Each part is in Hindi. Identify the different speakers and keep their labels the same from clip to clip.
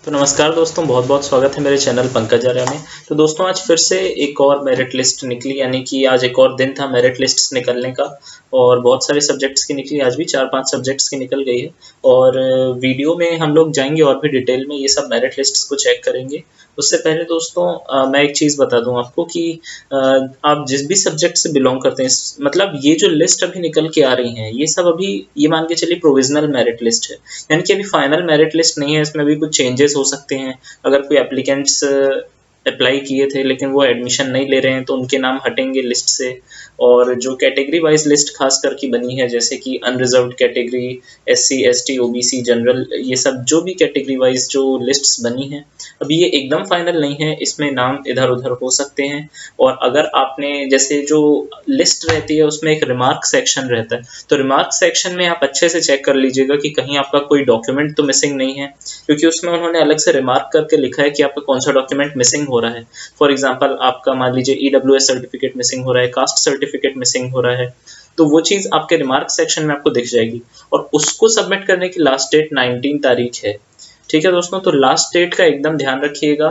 Speaker 1: तो नमस्कार दोस्तों, बहुत बहुत स्वागत है मेरे चैनल पंकज आर्या में। तो दोस्तों, आज फिर से एक और मेरिट लिस्ट निकली, यानी कि आज एक और दिन था मेरिट लिस्ट्स निकलने का। और बहुत सारे सब्जेक्ट्स की निकली, आज भी 4-5 सब्जेक्ट्स की निकल गई है। और वीडियो में हम लोग जाएंगे और भी डिटेल में ये सब मेरिट लिस्ट्स को चेक करेंगे। उससे पहले दोस्तों, मैं एक चीज़ बता दूं आपको कि आप जिस भी सब्जेक्ट से बिलोंग करते हैं, मतलब ये जो लिस्ट अभी निकल के आ रही हैं, ये सब अभी ये मान के चलिए प्रोविजनल मेरिट लिस्ट है, यानी कि अभी फाइनल मेरिट लिस्ट नहीं है। इसमें भी कुछ चेंजेस हो सकते हैं। अगर कोई एप्लीकेंट्स अप्लाई किए थे लेकिन वो एडमिशन नहीं ले रहे हैं तो उनके नाम हटेंगे लिस्ट से। और जो कैटेगरी वाइज लिस्ट खास करके बनी है, जैसे कि unreserved category, SC ST OBC general, ये सब जो भी कैटेगरी वाइज जो लिस्ट्स बनी हैं, अभी ये एकदम फाइनल नहीं है। इसमें नाम इधर उधर हो सकते हैं। और अगर आपने जैसे जो लिस्ट रहती है उसमें एक रिमार्क सेक्शन रहता है, तो रिमार्क सेक्शन में आप अच्छे से चेक कर लीजिएगा कि कहीं आपका कोई डॉक्यूमेंट तो मिसिंग नहीं है, क्योंकि उसमें उन्होंने अलग से रिमार्क करके लिखा है कि आपका कौन सा डॉक्यूमेंट मिसिंग हो रहा है। फॉर एग्जांपल, आपका मान लीजिए ईडब्ल्यूएस सर्टिफिकेट मिसिंग हो रहा है, कास्ट सर्टिफिकेट मिसिंग हो रहा है, तो वो चीज़ आपके रिमार्क सेक्शन में आपको दिख जाएगी। और उसको सबमिट करने की लास्ट डेट 19 तारीख है। ठीक है दोस्तों, तो लास्ट डेट का एकदम ध्यान रखिएगा,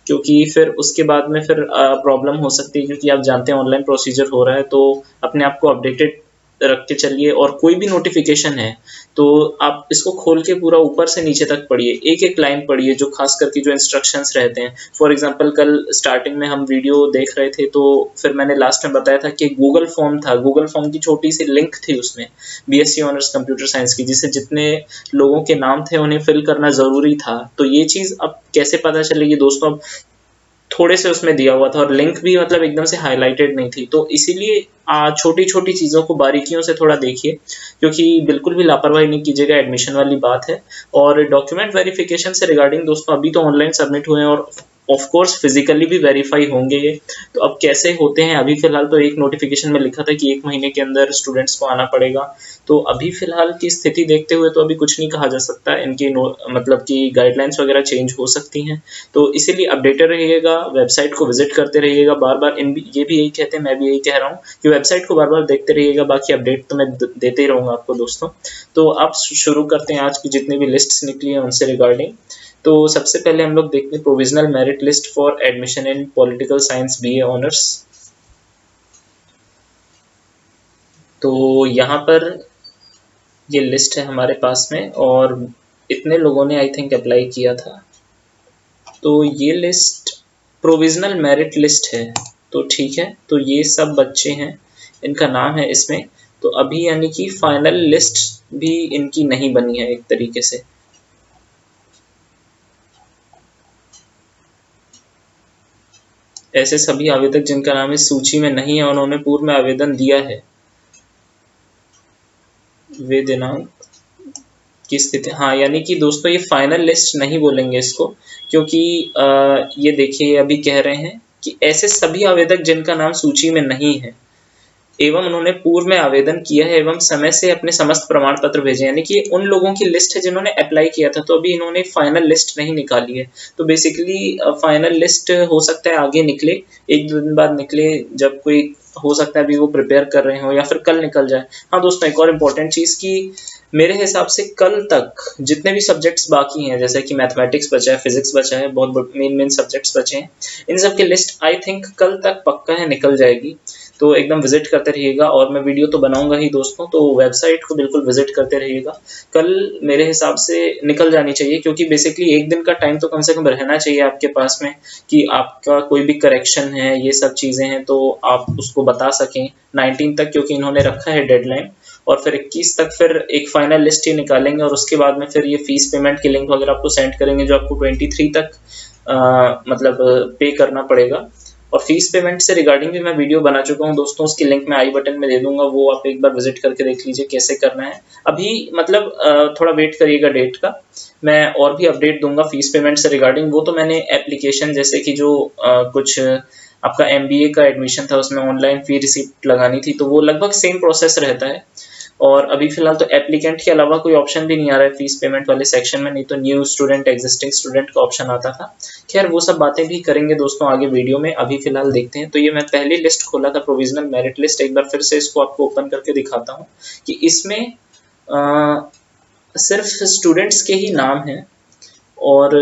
Speaker 1: क्योंकि फिर उसके बाद में फिर प्रॉब्लम हो सकती है, क्योंकि आप जानते हैं ऑनलाइन प्रोसीजर हो रहा है, तो अपने आप को अपडेटेड रख के चलिए। और कोई भी नोटिफिकेशन है तो आप इसको खोल के पूरा ऊपर से नीचे तक पढ़िए, एक एक लाइन पढ़िए, जो खास करके जो इंस्ट्रक्शंस रहते हैं। फॉर एग्जांपल, कल स्टार्टिंग में हम वीडियो देख रहे थे, तो फिर मैंने लास्ट में बताया था कि गूगल फॉर्म था, गूगल फॉर्म की छोटी सी लिंक थी उसमें, बीएससी ऑनर्स कंप्यूटर साइंस की, जिसे जितने लोगों के नाम थे उन्हें फिल करना ज़रूरी था। तो ये चीज़ अब कैसे पता चलेगी दोस्तों? अब थोड़े से उसमें दिया हुआ था और लिंक भी मतलब एकदम से हाईलाइटेड नहीं थी, तो इसीलिए छोटी छोटी चीज़ों को बारीकियों से थोड़ा देखिए, क्योंकि बिल्कुल भी लापरवाही नहीं कीजिएगा, एडमिशन वाली बात है। और डॉक्यूमेंट वेरिफिकेशन से रिगार्डिंग दोस्तों, अभी तो ऑनलाइन सबमिट हुए हैं और ऑफ कोर्स फिजिकली भी वेरीफाई होंगे ये। तो अब कैसे होते हैं, अभी फिलहाल तो एक नोटिफिकेशन में लिखा था कि 1 महीने के अंदर स्टूडेंट्स को आना पड़ेगा। तो अभी फिलहाल की स्थिति देखते हुए तो अभी कुछ नहीं कहा जा सकता, इनकी मतलब कि गाइडलाइंस वगैरह चेंज हो सकती हैं। तो इसीलिए अपडेटेड रहिएगा, वेबसाइट को विजिट करते रहिएगा बार बार। ये भी यही कहते हैं, मैं भी यही कह रहा हूँ कि वेबसाइट को बार बार देखते रहिएगा। बाकी अपडेट तो मैं देते ही रहूँगा आपको दोस्तों। तो अब शुरू करते हैं आज की जितनी भी लिस्ट्स निकली हैं उनसे रिगार्डिंग। तो सबसे पहले हम लोग देखते हैं provisional merit list for admission in political science BA honours. तो यहाँ पर ये लिस्ट है हमारे पास में, और इतने लोगों ने आई थिंक अप्लाई किया था। तो ये लिस्ट प्रोविजनल मेरिट लिस्ट है, तो ठीक है। तो ये सब बच्चे हैं, इनका नाम है इसमें। तो अभी यानी कि फाइनल लिस्ट भी इनकी नहीं बनी है एक तरीके से। ऐसे सभी आवेदक जिनका नाम इस सूची में नहीं है, उन्होंने पूर्व में आवेदन दिया है। वे दिनांक की स्थिति, हाँ, यानी कि दोस्तों ये फाइनल लिस्ट नहीं बोलेंगे इसको, क्योंकि ये देखिए अभी कह रहे हैं कि ऐसे सभी आवेदक जिनका नाम सूची में नहीं है एवं उन्होंने पूर्व में आवेदन किया है एवं समय से अपने समस्त प्रमाण पत्र भेजे, यानी कि उन लोगों की लिस्ट है जिन्होंने अप्लाई किया था। तो अभी इन्होंने फाइनल लिस्ट नहीं निकाली है। तो बेसिकली फाइनल लिस्ट हो सकता है आगे निकले, 1-2 दिन बाद निकले, जब कोई, हो सकता है अभी वो प्रिपेयर कर रहे हो, या फिर कल निकल जाए। हाँ दोस्तों, एक और इम्पोर्टेंट चीज़ कि मेरे हिसाब से कल तक जितने भी सब्जेक्ट्स बाकी हैं, जैसे कि मैथमेटिक्स बचा है, फिजिक्स बचा है, बहुत मेन सब्जेक्ट्स बचे हैं, इन सब की लिस्ट आई थिंक कल तक पक्का है निकल जाएगी। तो एकदम विजिट करते रहिएगा, और मैं वीडियो तो बनाऊंगा ही दोस्तों, तो वेबसाइट को बिल्कुल विजिट करते रहिएगा। कल मेरे हिसाब से निकल जानी चाहिए, क्योंकि बेसिकली एक दिन का टाइम तो कम से कम रहना चाहिए आपके पास में, कि आपका कोई भी करेक्शन है, ये सब चीज़ें हैं, तो आप उसको बता सकें 19 तक, क्योंकि इन्होंने रखा है डेडलाइन। और फिर 21 तक फिर एक फाइनल लिस्ट ही निकालेंगे, और उसके बाद में फिर ये फीस पेमेंट की लिंक वगैरह आपको सेंड करेंगे, जो आपको 23 तक मतलब पे करना पड़ेगा। और फीस पेमेंट से रिगार्डिंग भी मैं वीडियो बना चुका हूँ दोस्तों, उसकी लिंक मैं आई बटन में दे दूंगा, वो आप एक बार विजिट करके देख लीजिए कैसे करना है। अभी मतलब थोड़ा वेट करिएगा डेट का, मैं और भी अपडेट दूंगा फीस पेमेंट से रिगार्डिंग। वो तो मैंने एप्लीकेशन, जैसे कि जो कुछ आपका एमबीए का एडमिशन था, उसमें ऑनलाइन फी रिसिप्ट लगानी थी, तो वो लगभग सेम प्रोसेस रहता है। और अभी फिलहाल तो एप्लीकेंट के अलावा कोई ऑप्शन भी नहीं आ रहा है फीस पेमेंट वाले सेक्शन में, नहीं तो न्यू स्टूडेंट, एग्जिस्टिंग स्टूडेंट का ऑप्शन आता था। खैर, वो सब बातें भी करेंगे दोस्तों आगे वीडियो में। अभी फिलहाल देखते हैं। तो ये मैं पहली लिस्ट खोला था, प्रोविजनल मेरिट लिस्ट, एक बार फिर से इसको आपको ओपन करके दिखाता हूँ कि इसमें सिर्फ स्टूडेंट्स के ही नाम हैं, और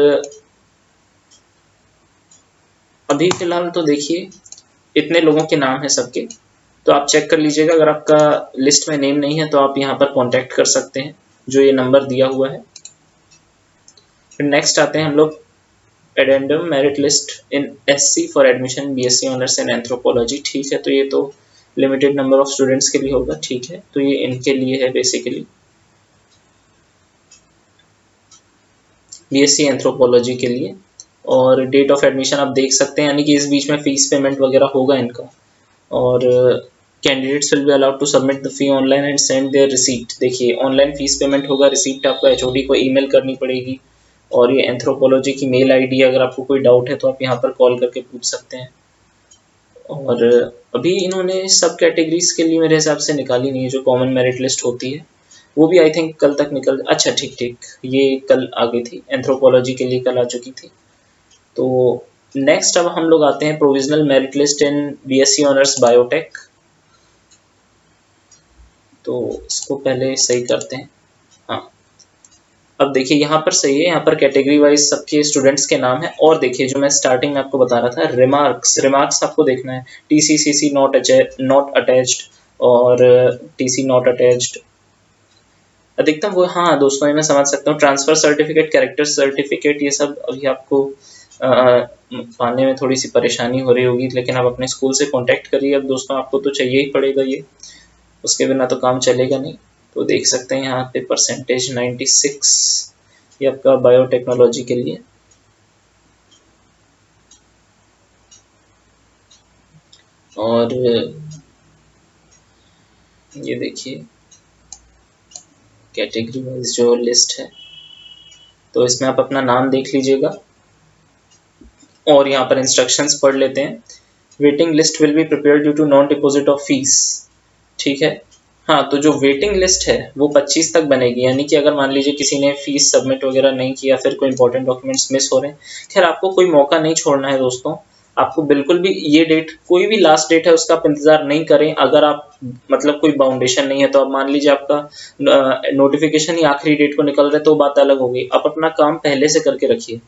Speaker 1: अभी फिलहाल तो देखिए इतने लोगों के नाम है सबके, तो आप चेक कर लीजिएगा। अगर आपका लिस्ट में नेम नहीं है तो आप यहाँ पर कांटेक्ट कर सकते हैं, जो ये नंबर दिया हुआ है। फिर नेक्स्ट आते हैं हम लोग addendum merit list in SC for admission BSc honours in anthropology. ठीक है, तो ये तो लिमिटेड नंबर ऑफ स्टूडेंट्स के लिए होगा। ठीक है, तो ये इनके लिए है बेसिकली, बीएससी एंथ्रोपोलॉजी के लिए। और डेट ऑफ एडमिशन आप देख सकते हैं, यानी कि इस बीच में फीस पेमेंट वगैरह होगा इनका। और candidates will be allowed to submit the fee online and send their receipt. देखिए ऑनलाइन फीस पेमेंट होगा, रिसीट आपको एचओडी को ईमेल करनी पड़ेगी। और ये एंथ्रोपोलॉजी की मेल आईडी, अगर आपको कोई डाउट है तो आप यहाँ पर कॉल करके पूछ सकते हैं। और अभी इन्होंने सब कैटेगरीज के लिए मेरे हिसाब से निकाली नहीं है, जो कॉमन मेरिट लिस्ट होती है वो भी आई थिंक कल तक निकल, अच्छा ठीक ठीक, ये कल आ गई थी, एंथ्रोपोलॉजी के लिए कल आ चुकी थी। तो नेक्स्ट अब हम लोग आते हैं प्रोविजनल मेरिट लिस्ट इन बीएससी ऑनर्स बायोटेक। तो इसको पहले सही करते हैं। हाँ, अब देखिए यहाँ पर सही है, यहाँ पर कैटेगरी वाइज सबके स्टूडेंट्स के नाम है। और देखिए जो मैं स्टार्टिंग में आपको बता रहा था, रिमार्क्स आपको देखना है, टीसीसीसी नॉट अटैच्ड और टीसी नॉट अटैच्ड अधिकतम वो। हाँ दोस्तों, ये मैं समझ सकता हूँ, ट्रांसफर सर्टिफिकेट, कैरेक्टर सर्टिफिकेट, ये सब अभी आपको पाने में थोड़ी सी परेशानी हो रही होगी, लेकिन आप अपने स्कूल से कांटेक्ट करिए। अब दोस्तों आपको तो चाहिए ही पड़ेगा ये, उसके बिना तो काम चलेगा नहीं। तो देख सकते हैं यहाँ पे परसेंटेज 96 ये आपका बायोटेक्नोलॉजी के लिए। और ये देखिए कैटेगरी वाइज जो लिस्ट है, तो इसमें आप अपना नाम देख लीजिएगा और यहाँ पर इंस्ट्रक्शंस पढ़ लेते हैं। Waiting list will be prepared due to non deposit of fees. ठीक है, हाँ, तो जो वेटिंग लिस्ट है वो 25 तक बनेगी, यानी कि अगर मान लीजिए किसी ने फीस सबमिट वगैरह नहीं किया, फिर कोई इंपॉर्टेंट डॉक्यूमेंट्स मिस हो रहे हैं, खैर आपको कोई मौका नहीं छोड़ना है दोस्तों। आपको बिल्कुल भी ये डेट, कोई भी लास्ट डेट है उसका आप इंतजार नहीं करें। अगर आप मतलब कोई बाउंडेशन नहीं है, तो आप मान लीजिए आपका नोटिफिकेशन ही आखिरी डेट को निकल रहा है तो बात अलग होगी। आप अपना काम पहले से करके रखिए,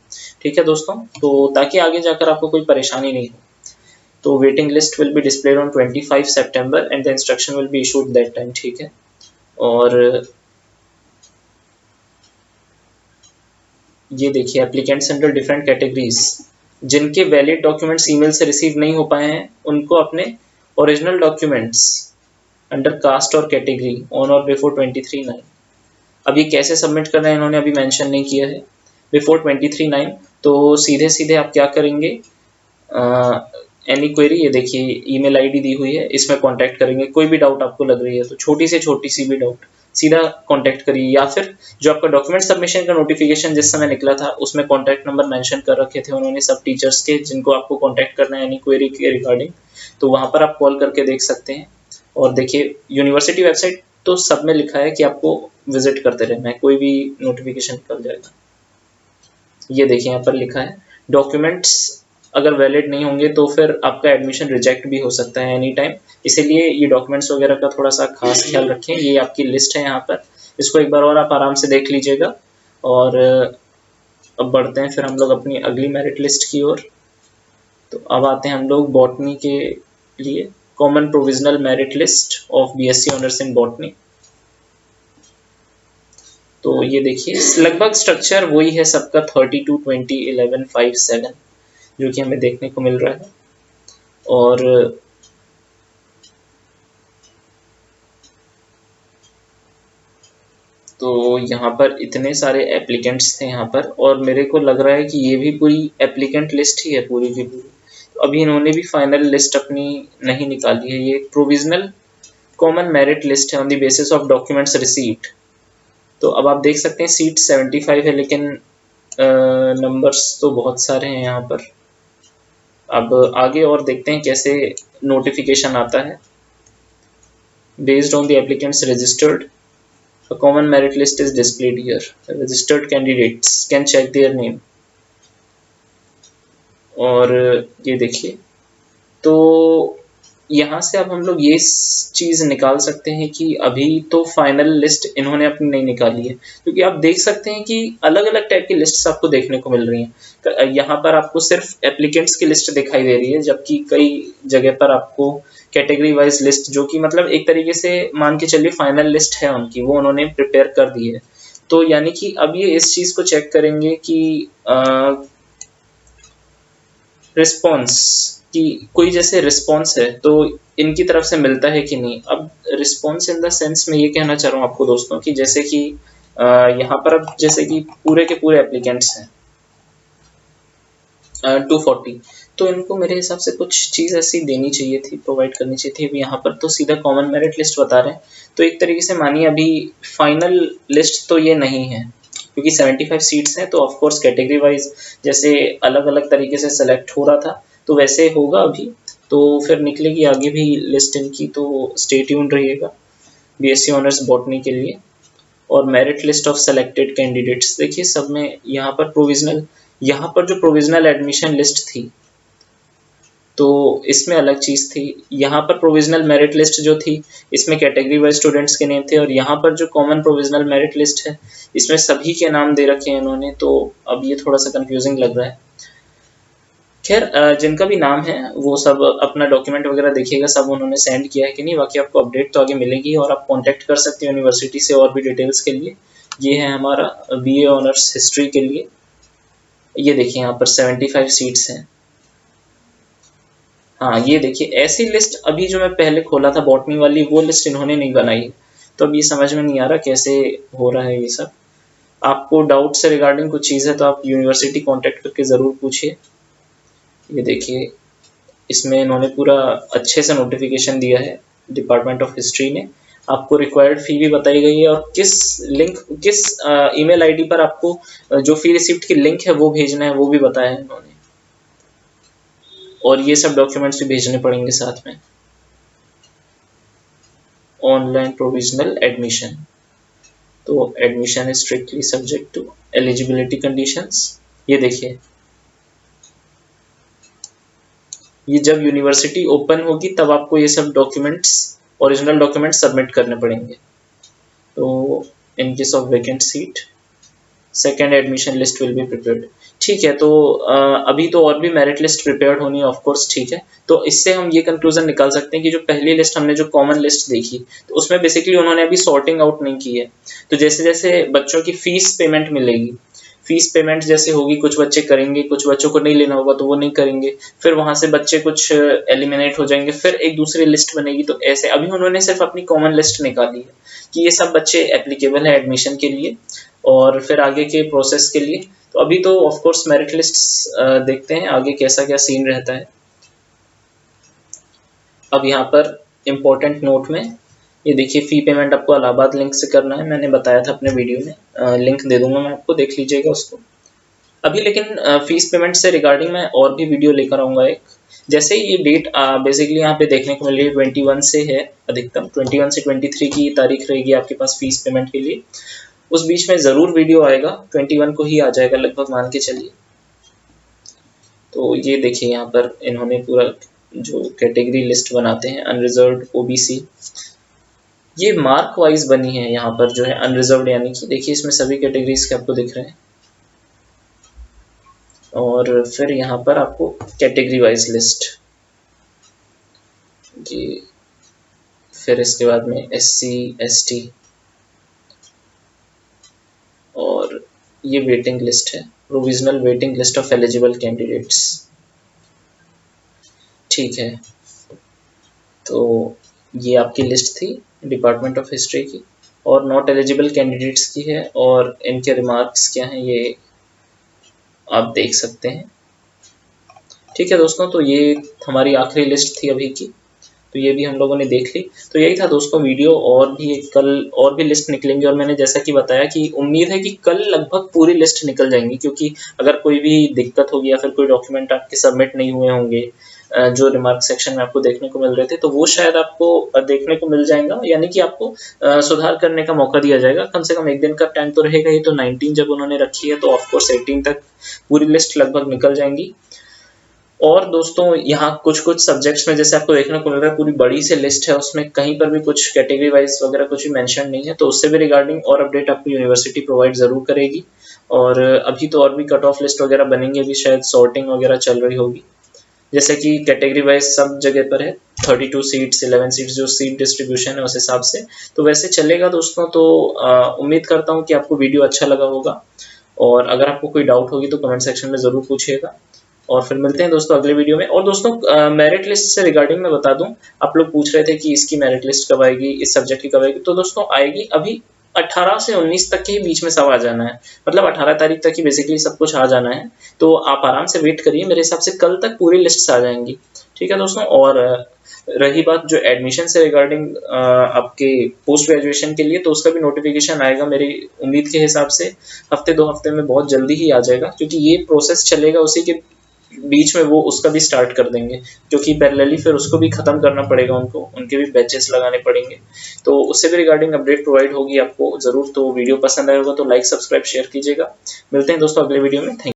Speaker 1: ठीक है दोस्तों, तो ताकि आगे जाकर आपको कोई परेशानी नहीं हो। तो waiting list will be displayed on 25 September and the instruction will be issued that time. ठीक है, और ये देखिए एप्लीकेंट्स अंडर डिफरेंट कैटेगरीज, जिनके वैलिड डॉक्यूमेंट्स ईमेल से रिसीव नहीं हो पाए हैं, उनको अपने ओरिजिनल डॉक्यूमेंट्स अंडर कास्ट और कैटेगरी ऑन और बिफोर 23/9। अब ये कैसे सबमिट करना है इन्होंने अभी मेंशन नहीं किया है। बिफोर 23/9 तो सीधे सीधे आप क्या करेंगे, एनी क्वेरी, ये देखिए ईमेल आईडी दी हुई है, इसमें कांटेक्ट करेंगे। कोई भी डाउट आपको लग रही है तो छोटी से छोटी सी भी डाउट सीधा कांटेक्ट करिए, या फिर जो आपका डॉक्यूमेंट सबमिशन का नोटिफिकेशन जिस समय निकला था उसमें कांटेक्ट नंबर मेंशन कर रखे थे उन्होंने सब टीचर्स के, जिनको आपको कांटेक्ट करना है एनी क्वेरी के रिगार्डिंग, तो वहां पर आप कॉल करके देख सकते हैं। और देखिए यूनिवर्सिटी वेबसाइट तो सब में लिखा है कि आपको विजिट करते रहना है, कोई भी नोटिफिकेशन निकल जाएगा। ये देखिए यहाँ पर लिखा है डॉक्यूमेंट्स अगर वैलिड नहीं होंगे तो फिर आपका एडमिशन रिजेक्ट भी हो सकता है एनी टाइम, इसीलिए ये डॉक्यूमेंट्स वगैरह का थोड़ा सा खास ख्याल रखें। ये आपकी लिस्ट है यहाँ पर, इसको एक बार और आप आराम से देख लीजिएगा। और अब बढ़ते हैं फिर हम लोग अपनी अगली मेरिट लिस्ट की ओर। तो अब आते हैं हम लोग बॉटनी के लिए, common provisional merit list of BSc honours in botany. तो ये देखिए लगभग स्ट्रक्चर वही है सबका, 32 20 11 5 7 जो कि हमें देखने को मिल रहा है। और तो यहाँ पर इतने सारे एप्लीकेंट्स थे यहाँ पर, और मेरे को लग रहा है कि ये भी पूरी एप्लीकेंट लिस्ट ही है पूरी की पूरी। तो अभी इन्होंने भी फाइनल लिस्ट अपनी नहीं निकाली है, ये प्रोविजनल कॉमन मेरिट लिस्ट है on the basis of documents received. तो अब आप देख सकते हैं सीट 75 है, लेकिन नंबर्स तो बहुत सारे हैं यहाँ पर। अब आगे और देखते हैं कैसे नोटिफिकेशन आता है। Based on the applicants registered a common merit list is displayed here. Registered candidates can check their name. और ये देखिए, तो यहाँ से अब हम लोग ये चीज़ निकाल सकते हैं कि अभी तो फाइनल लिस्ट इन्होंने अपनी नहीं निकाली है, क्योंकि आप देख सकते हैं कि अलग अलग टाइप की लिस्ट्स आपको देखने को मिल रही हैं। यहाँ पर आपको सिर्फ एप्लीकेंट्स की लिस्ट दिखाई दे रही है, जबकि कई जगह पर आपको कैटेगरी वाइज लिस्ट, जो कि मतलब एक तरीके से मान के चलिए फाइनल लिस्ट है उनकी, वो उन्होंने प्रिपेयर कर दी है। तो यानी कि अब ये इस चीज़ को चेक करेंगे कि रिस्पॉन्स कि कोई जैसे रिस्पॉन्स है तो इनकी तरफ से मिलता है कि नहीं। अब रिस्पॉन्स इन द सेंस में ये कहना चाह रहा हूँ आपको दोस्तों कि जैसे कि यहाँ पर अब जैसे कि पूरे के पूरे एप्लीकेंट्स हैं 240, तो इनको मेरे हिसाब से कुछ चीज़ ऐसी देनी चाहिए थी, प्रोवाइड करनी चाहिए थी। अभी यहाँ पर तो सीधा कॉमन मेरिट लिस्ट बता रहे हैं, तो एक तरीके से मानिए अभी फाइनल लिस्ट तो ये नहीं है, क्योंकि 75 सीट्स हैं, तो ऑफ कोर्स कैटेगरी वाइज जैसे अलग अलग तरीके से सेलेक्ट हो रहा था तो वैसे होगा अभी। तो फिर निकलेगी आगे भी लिस्ट इनकी, तो स्टे ट्यून्ड रहिएगा बीएससी ऑनर्स बॉटनी के लिए। और merit list of selected candidates देखिए सब में यहाँ पर प्रोविजनल, यहाँ पर जो प्रोविजनल एडमिशन लिस्ट थी तो इसमें अलग चीज़ थी। यहाँ पर प्रोविजनल मेरिट लिस्ट जो थी इसमें कैटेगरी वाइज स्टूडेंट्स के नेम थे, और यहाँ पर जो कॉमन प्रोविजनल मेरिट लिस्ट है इसमें सभी के नाम दे रखे हैं इन्होंने, तो अब ये थोड़ा सा कंफ्यूजिंग लग रहा है। खैर जिनका भी नाम है वो सब अपना डॉक्यूमेंट वगैरह देखिएगा, सब उन्होंने सेंड किया है कि नहीं, बाकी आपको अपडेट तो आगे मिलेगी और आप कांटेक्ट कर सकते हैं यूनिवर्सिटी से और भी डिटेल्स के लिए। ये है हमारा बीए ऑनर्स हिस्ट्री के लिए। ये देखिए यहाँ पर 75 सीट्स हैं। हाँ ये देखिए ऐसी लिस्ट अभी जो मैं पहले खोला था बॉटनी वाली, वो लिस्ट इन्होंने नहीं बनाई है। तो अब ये समझ में नहीं आ रहा कैसे हो रहा है ये सब। आपको डाउट से रिगार्डिंग कुछ चीज़ है तो आप यूनिवर्सिटी कांटेक्ट करके ज़रूर पूछिए। ये देखिए इसमें इन्होंने पूरा अच्छे से नोटिफिकेशन दिया है डिपार्टमेंट ऑफ हिस्ट्री ने। आपको रिक्वायर्ड फ़ी भी बताई गई है, और किस लिंक किस ईमेल आईडी पर आपको जो फ़ी रिसिप्ट की लिंक है वो भेजना है वो भी बताया है इन्होंने। और ये सब डॉक्यूमेंट्स भी भेजने पड़ेंगे साथ में। ऑनलाइन प्रोविजनल एडमिशन, तो admission is strictly subject to eligibility conditions. ये देखिए ये जब यूनिवर्सिटी ओपन होगी तब आपको ये सब डॉक्यूमेंट्स, ओरिजिनल डॉक्यूमेंट्स सबमिट करने पड़ेंगे। तो in case of vacant seat second admission list will be prepared. ठीक है, तो अभी तो और भी मेरिट लिस्ट प्रिपेयर्ड होनी है ऑफ कोर्स, ठीक है। तो इससे हम ये कंक्लूजन निकाल सकते हैं कि जो पहली लिस्ट हमने जो कॉमन लिस्ट देखी तो उसमें बेसिकली उन्होंने अभी सॉर्टिंग आउट नहीं की है। तो जैसे जैसे बच्चों की फीस पेमेंट मिलेगी, फीस पेमेंट जैसे होगी, कुछ बच्चे करेंगे, कुछ बच्चों को नहीं लेना होगा तो वो नहीं करेंगे, फिर वहां से बच्चे कुछ एलिमिनेट हो जाएंगे, फिर एक दूसरी लिस्ट बनेगी। तो ऐसे अभी उन्होंने सिर्फ अपनी कॉमन लिस्ट निकाली है कि ये सब बच्चे एप्लीकेबल है एडमिशन के लिए और फिर आगे के प्रोसेस के लिए। तो अभी तो ऑफ कोर्स मेरिट लिस्ट देखते हैं आगे कैसा क्या सीन रहता है। अब यहाँ पर इम्पोर्टेंट नोट में ये देखिए फ़ी पेमेंट आपको इलाहाबाद लिंक से करना है, मैंने बताया था अपने वीडियो में, लिंक दे दूंगा मैं आपको, देख लीजिएगा उसको अभी। लेकिन फीस पेमेंट से रिगार्डिंग मैं और भी वीडियो लेकर आऊँगा एक। जैसे ये डेट बेसिकली यहाँ पे देखने को मिल रही है 21 से है अधिकतम, 21 से 23 की तारीख रहेगी आपके पास फीस पेमेंट के लिए। उस बीच में ज़रूर वीडियो आएगा, 21 को ही आ जाएगा लगभग मान के चलिए। तो ये देखिए यहाँ पर इन्होंने पूरा जो कैटेगरी लिस्ट बनाते हैं अनरिजर्व्ड ओबीसी, ये मार्क वाइज बनी है यहाँ पर जो है अनरिजर्व्ड, यानी कि देखिए इसमें सभी कैटेगरीज के आपको दिख रहे हैं। और फिर यहाँ पर आपको कैटेगरी वाइज लिस्ट जी, फिर इसके बाद में SC ST, और ये वेटिंग लिस्ट है, provisional waiting list of eligible candidates. ठीक है, तो ये आपकी लिस्ट थी डिपार्टमेंट ऑफ हिस्ट्री की, और नॉट एलिजिबल कैंडिडेट्स की है, और इनके रिमार्क्स क्या हैं ये आप देख सकते हैं। ठीक है दोस्तों, तो ये हमारी आखिरी लिस्ट थी अभी की, तो ये भी हम लोगों ने देख ली। तो यही था दोस्तों वीडियो, और भी कल और भी लिस्ट निकलेंगी, और मैंने जैसा कि बताया कि उम्मीद है कि कल लगभग पूरी लिस्ट निकल जाएंगी, क्योंकि अगर कोई भी दिक्कत होगी या फिर कोई डॉक्यूमेंट आपके सबमिट नहीं हुए होंगे जो रिमार्क सेक्शन में आपको देखने को मिल रहे थे, तो वो शायद आपको देखने को मिल जाएगा, यानी कि आपको सुधार करने का मौका दिया जाएगा। कम से कम एक दिन का टाइम तो रहेगा ही, तो 19 जब उन्होंने रखी है तो ऑफकोर्स 18 तक पूरी लिस्ट लगभग निकल जाएंगी। और दोस्तों यहाँ कुछ सब्जेक्ट्स में जैसे आपको देखने को मिल रहा है पूरी बड़ी से लिस्ट है, उसमें कहीं पर भी कुछ कैटेगरी वाइज वगैरह कुछ भी मेंशन नहीं है, तो उससे भी रिगार्डिंग और अपडेट आपको यूनिवर्सिटी प्रोवाइड ज़रूर करेगी। और अभी तो और भी कट ऑफ लिस्ट वगैरह बनेंगे, अभी शायद सॉर्टिंग वगैरह चल रही होगी। जैसे कि कैटेगरी वाइज सब जगह पर है 32 सीट्स 11 सीट्स जो सीट डिस्ट्रीब्यूशन है उस हिसाब से, तो वैसे चलेगा दोस्तों। तो उम्मीद करता हूँ कि आपको वीडियो अच्छा लगा होगा, और अगर आपको कोई डाउट होगी तो कमेंट सेक्शन में ज़रूर पूछिएगा। और फिर मिलते हैं दोस्तों अगले वीडियो में। और दोस्तों मेरिट लिस्ट से रिगार्डिंग मैं बता दूं, आप लोग पूछ रहे थे कि इसकी मेरिट लिस्ट कब आएगी, इस सब्जेक्ट की कब आएगी, तो दोस्तों आएगी अभी 18 से 19 तक के ही बीच में सब आ जाना है, मतलब 18 तारीख तक ही बेसिकली सब कुछ आ जाना है। तो आप आराम से वेट करिए, मेरे हिसाब से कल तक पूरी लिस्ट आ जाएंगी। ठीक है दोस्तों। और रही बात जो एडमिशन से रिगार्डिंग आपके पोस्ट ग्रेजुएशन के लिए, तो उसका भी नोटिफिकेशन आएगा मेरी उम्मीद के हिसाब से हफ्ते 2 हफ्ते में बहुत जल्दी ही आ जाएगा, क्योंकि ये प्रोसेस चलेगा उसी के बीच में वो उसका भी स्टार्ट कर देंगे, क्योंकि पैरेलली फिर उसको भी खत्म करना पड़ेगा, उनको उनके भी बैचेस लगाने पड़ेंगे। तो उससे भी रिगार्डिंग अपडेट प्रोवाइड होगी आपको जरूर। तो वीडियो पसंद आएगा तो लाइक सब्सक्राइब शेयर कीजिएगा। मिलते हैं दोस्तों अगले वीडियो में। थैंक